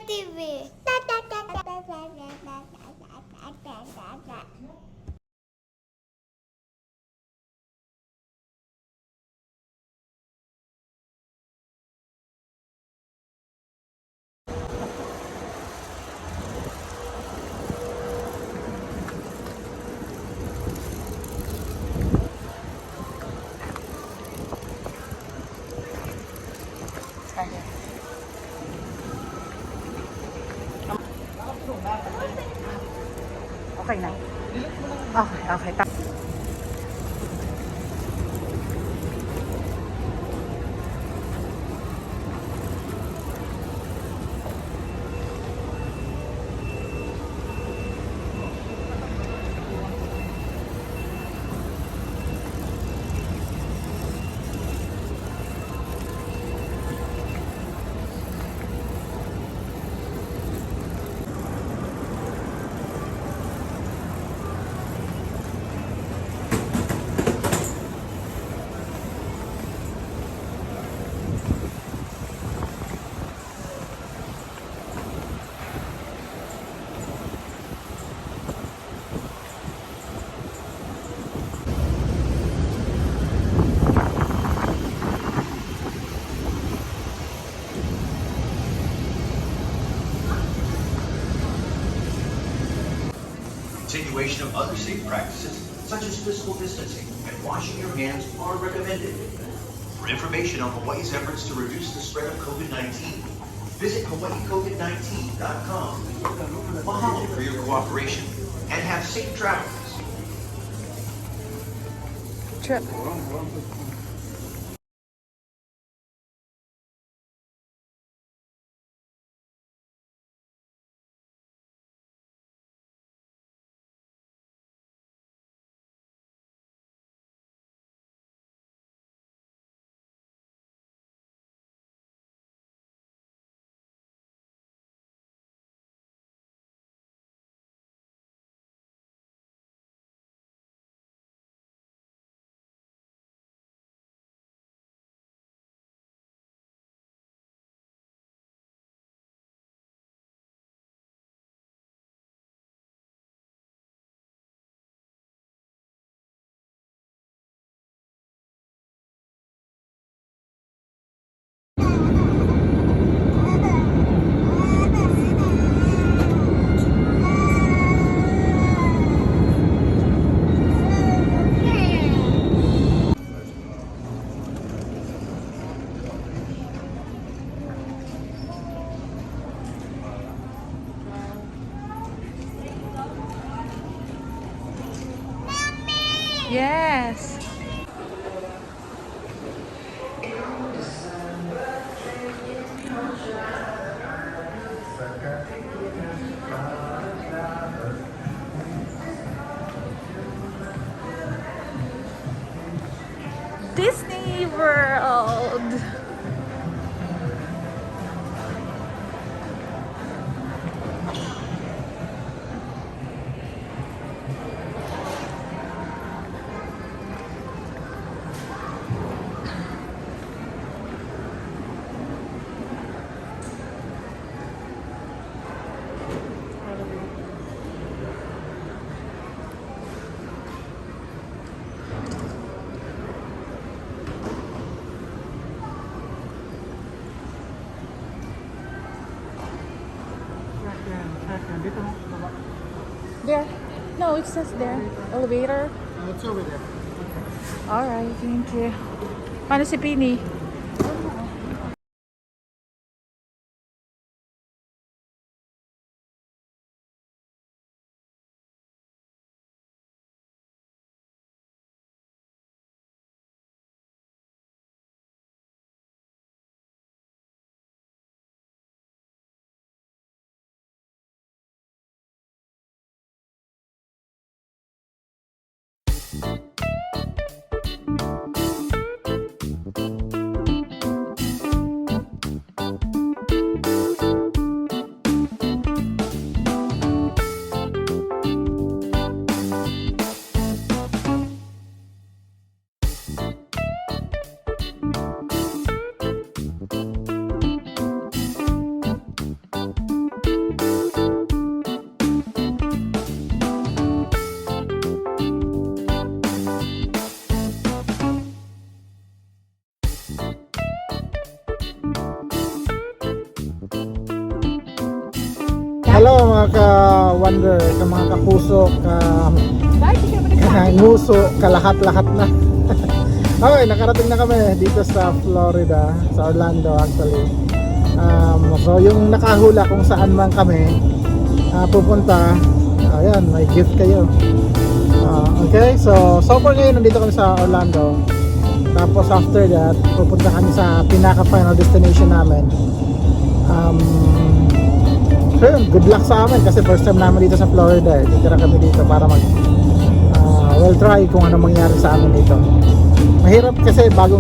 TV. Okay na. Okay, okay. Continuation of other safe practices, such as physical distancing and washing your hands, are recommended. For information on Hawaii's efforts to reduce the spread of COVID-19, visit hawaiicovid19.com. Mahalo for your cooperation and have safe travels. Trip. Yes. Disney World. There. No, it says there. Elevator. It's over there. Alright, thank you. Paano si Pini? Hello mga ka-wonder, ka mga kapuso, Bakit hindi ka ba ka-nguso, ka-lahat-lahat na. Okay, nakarating na kami dito sa Florida, sa Orlando actually. So yung nakahula kung saan man kami pupunta, ayan, may gift kayo. Okay, so far ngayon nandito kami sa Orlando. Tapos after that, pupunta kami sa pinaka-final destination namin. So yun, good luck sa amin kasi first time namin dito sa Florida. Titira kami dito para we'll try kung ano mangyari sa amin dito. Mahirap kasi pag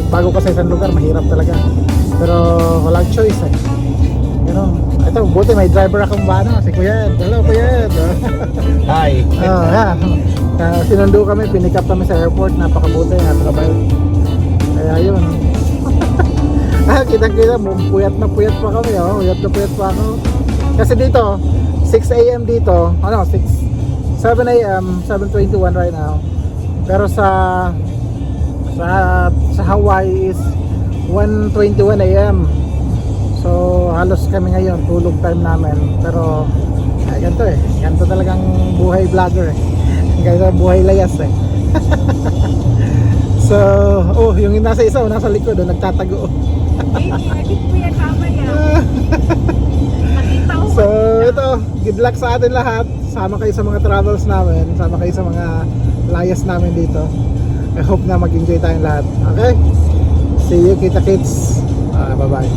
bago ka sa isang lugar, mahirap talaga. Pero walang choice eh. Ito, buti may driver akong si Kuya Ed. Hello Kuya Ed. Hi. Yan. Sinundo kami, pinick up kami sa airport. Napakabuti, napakabait. Kaya yun. Kita-kita, puyat na puyat pa kami. Puyat na puyat pa ako. Kasi dito, 6 a.m. dito. 7 a.m. 7:21 right now. Pero sa Hawaii is 1:21 a.m. So halos kami ngayon tulog time namin. Pero ganito eh. Ganito talagang buhay vlogger eh. Ganito buhay layas eh. So, yung nasa isa, nasa likod, nagtatago. So, ito, good luck sa atin lahat. Sama kayo sa mga travels namin. Sama kayo sa mga layas namin dito. I hope na mag-enjoy tayong lahat. Okay? See you, kita kids. Bye-bye.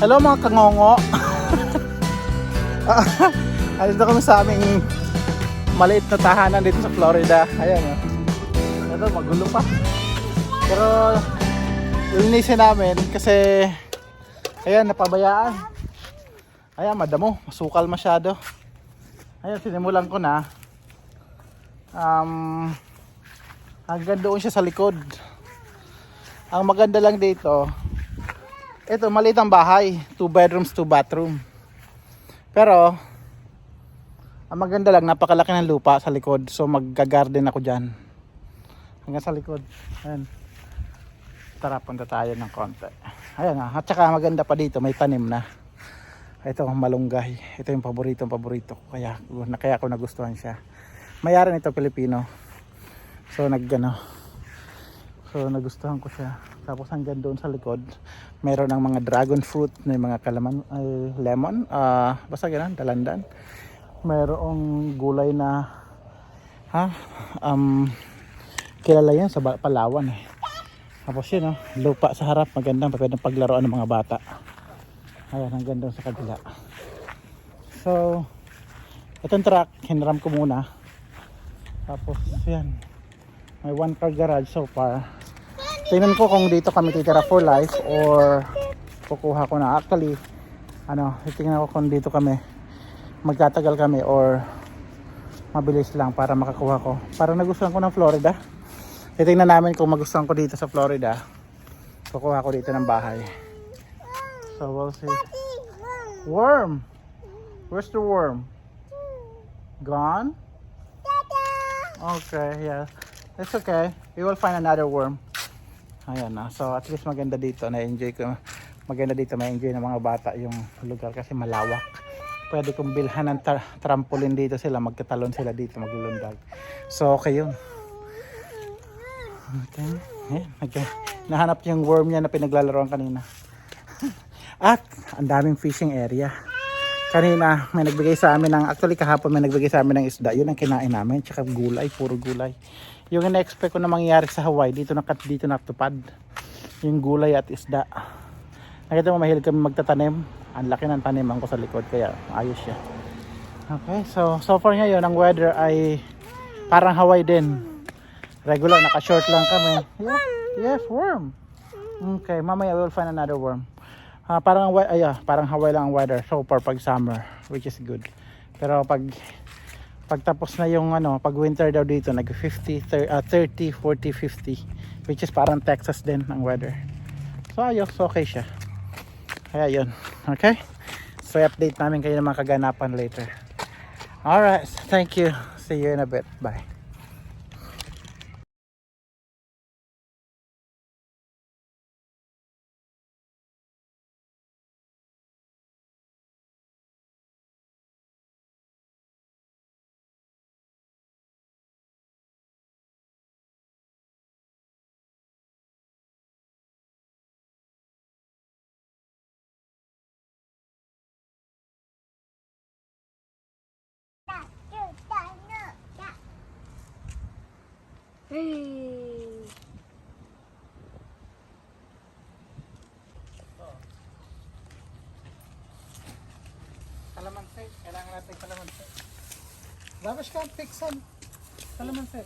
Hello mga kangongo. Andito kami sa aming maliit na tahanan dito sa Florida. Ayan o. Ito, magulo pa. Pero linisin namin kasi ayan, napabayaan. Ayan, madamo. Masukal masyado. Ayan, sinimulan ko na. Hanggang doon siya sa likod. Ang maganda lang dito, ito, maliit ang bahay. 2 bedrooms, 2 bathroom. Pero, ang maganda lang, napakalaki ng lupa sa likod. So, magga-garden ako dyan. Hanggang sa likod. Ayan. Tara, punta tayo ng konti. Ayan na. At saka maganda pa dito, may tanim na. Ito, malunggay. Ito yung paborito ko. Kaya ako nagustuhan siya. Mayari nito, Pilipino. So, nagustuhan ko siya. Tapos hanggang doon sa likod, meron ng mga dragon fruit, may mga lemon, basta ganun, dalandan. Mayroong gulay na kilala yan sa Palawan eh. Tapos yun, lupa sa harap, magandang pwedeng paglaruan ng mga bata. Ayan, hanggang doon sa kabila. So, itong truck, hinram ko muna. Tapos, yan. May 1-car garage so far. Tingnan ko kung dito kami titira for life or kukuha ko na. Actually, tingnan ko kung dito kami magtatagal kami or mabilis lang para makakuha ko. Para nagustuhan ko ng Florida. Titingnan namin kung magustuhan ko dito sa Florida. Kukuha ko dito ng bahay. So we'll see. Worm! Where's the worm? Gone? Okay, yeah. It's okay. We will find another worm. Ayan na. So at least maganda dito. Na-enjoy ko. Maganda dito. Ma-enjoy ng mga bata yung lugar kasi malawak. Pwede kong bilhan ng trampoline dito sila. Magtatalon sila dito. Maglulundag. So okay yun. Okay. Ayan. Nahanap yung worm niya na pinaglalaroan kanina. At ang daming fishing area. Kanina may nagbigay sa amin ng, actually kahapon may nagbigay sa amin ng isda. Yun ang kinain namin. Tsaka gulay. Puro gulay. Yung ina-expect ko na mangyayari sa Hawaii, dito natupad. Yung gulay at isda. Nakita mo, mahilig kami magtatanim. Ang laki ng taniman ko sa likod, kaya ayos siya. Okay, so far ngayon, ang weather ay parang Hawaii din. Regular, naka-short lang kami. Yes, worm. Okay, mamaya we will find another worm. Parang Hawaii lang ang weather so far pag summer, which is good. Pero pagtapos na yung pag winter daw dito nag 30, 40, 50, which is parang Texas din ang weather. So ayos, okay siya. Kaya yun. Okay? So i-update namin kayo ng mga kaganapan later. Alright, thank you. See you in a bit. Bye. Hey. Kalamansi. Kailangan natin kalamansi. Dapat ka fixan. Kalamansi.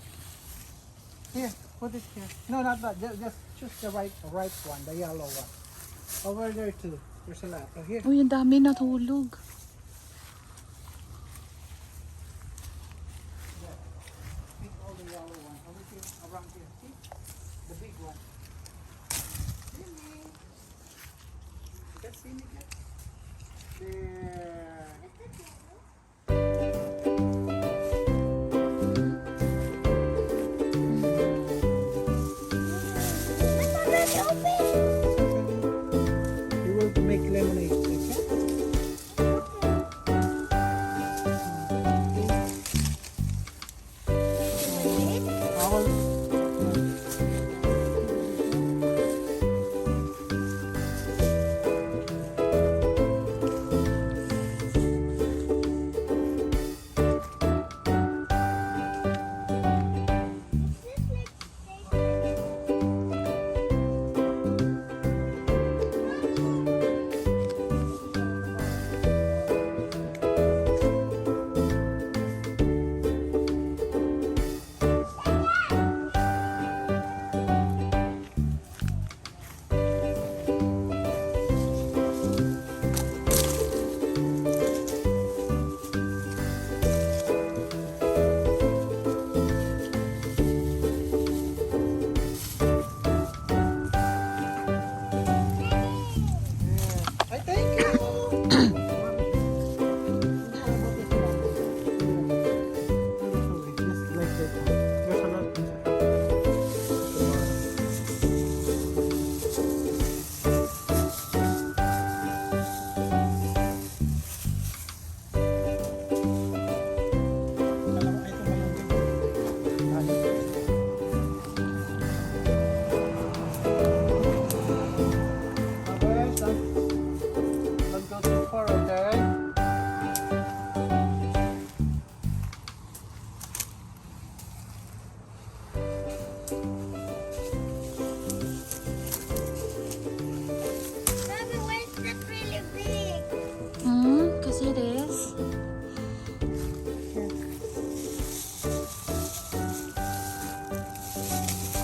Here, put it here. No, not that. Just choose the right one, the yellow one. Over there too. There's a lot. So here. Uy, ang dami natulog. Pick all the yellow one. Over here, around here. See? The big one. Simi. You can see me yet? There. We will make lemonade. Okay?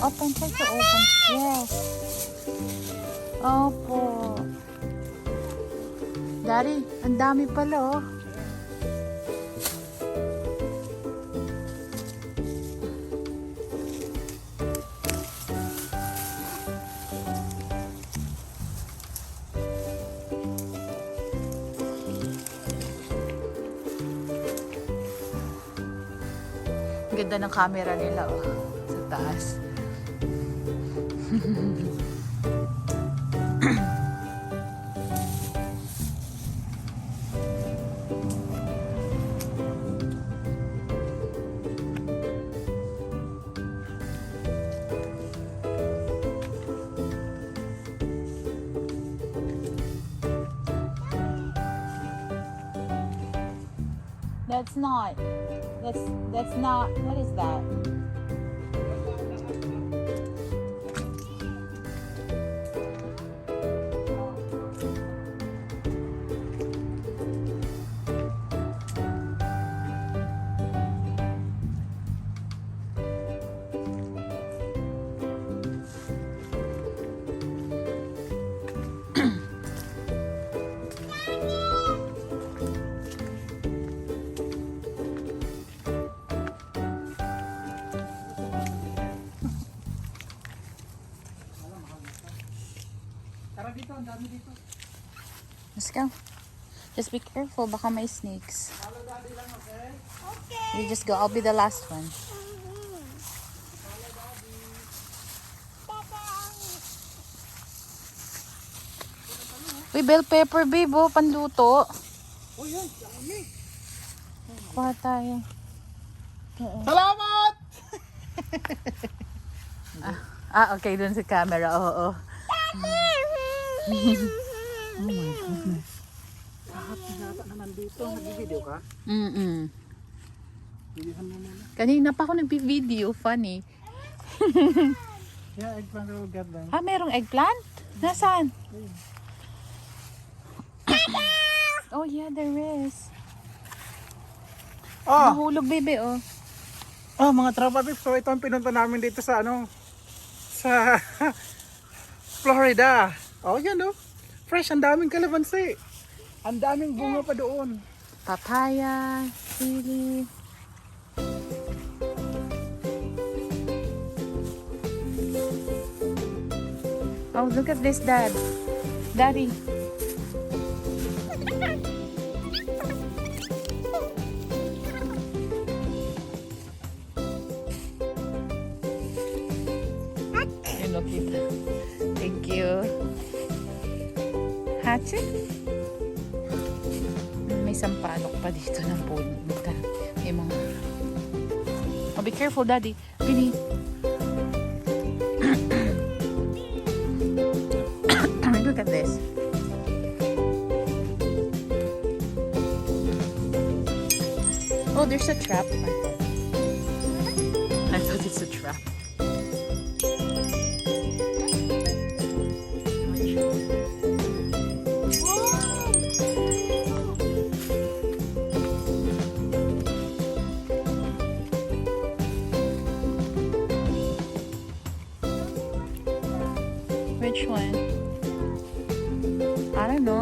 Open, try to open. Yes. Opo. Daddy, ang dami pala oh. Ang ganda ng camera nila oh, sa taas. That's not, what is that? Tara dito, ang dami dito. Let's go. Just be careful, baka may snakes. Follow daddy lang, okay? You just go, I'll be the last one. Uy, bell pepper, babe, oh, panluto. Oh, yan, dami. Kuha tayo. Salamat! Okay, dun sa camera, oo. Oh my goodness. Lahat nata na nandito. Nag-video ka? Videohan mo muna. Kanina pa ako nag-video, funny. Yeah, eggplant will get them. Merong eggplant? Nasaan? Oh yeah, there is. Oh! Nahulog, baby, oh. Oh, mga tropa pips. So, ito ang pinunta namin dito sa sa Florida. Oh, yan oh. Fresh, ang daming kalamansi. Ang daming bunga pa doon. Papaya, sili. Oh, look at this, Dad. Daddy. Ayun, look it. Thank you. Hatchet? May sampalok pa dito ng punta. May mga... Oh, be careful, Daddy. Bini. Look at this. Oh, there's a trap. I thought it's a trap. Which one? I don't know.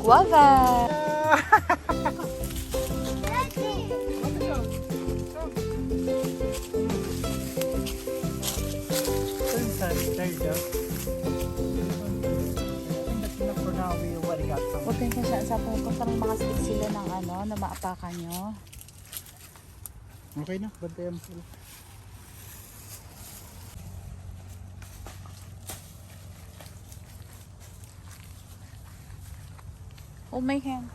Guava! There you go. I think that's enough for now. We already got some. Huwag kayo sa pupunta ng mga stick sila ng na maapakan nyo. Okay na, bantayan mo sila. Hold my hand.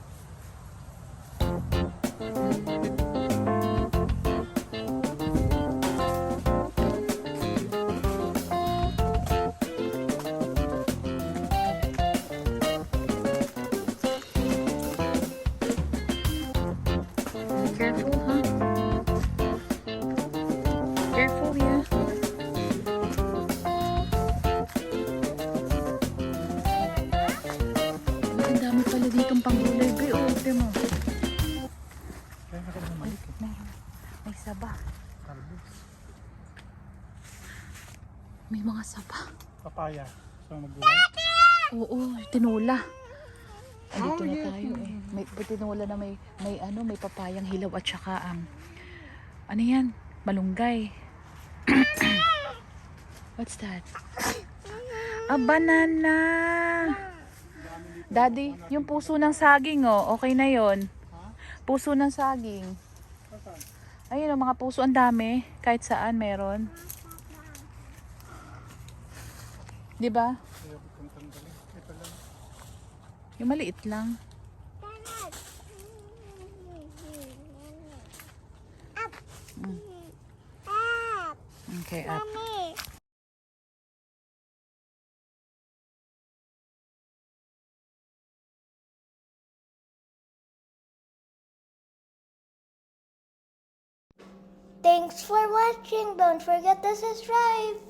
Be careful, huh? Careful, yeah. Ang dami pala ditong panggulay, be. Oh, tignan mo. Kaya na kami Ay, meron. May saba. May mga saba. Papaya. So magulay. Oo, tinola. Ay, dito na tayo eh. May tinola na may papayang hilaw at saka ano yan? Malunggay. What's that? A banana. Daddy, yung puso ng saging oh, okay na yon. Puso ng saging. Ayun oh, mga puso ang dami. Kahit saan meron. Di ba? Yung maliit lang. Mm. Okay, up. Thanks for watching. Don't forget to subscribe.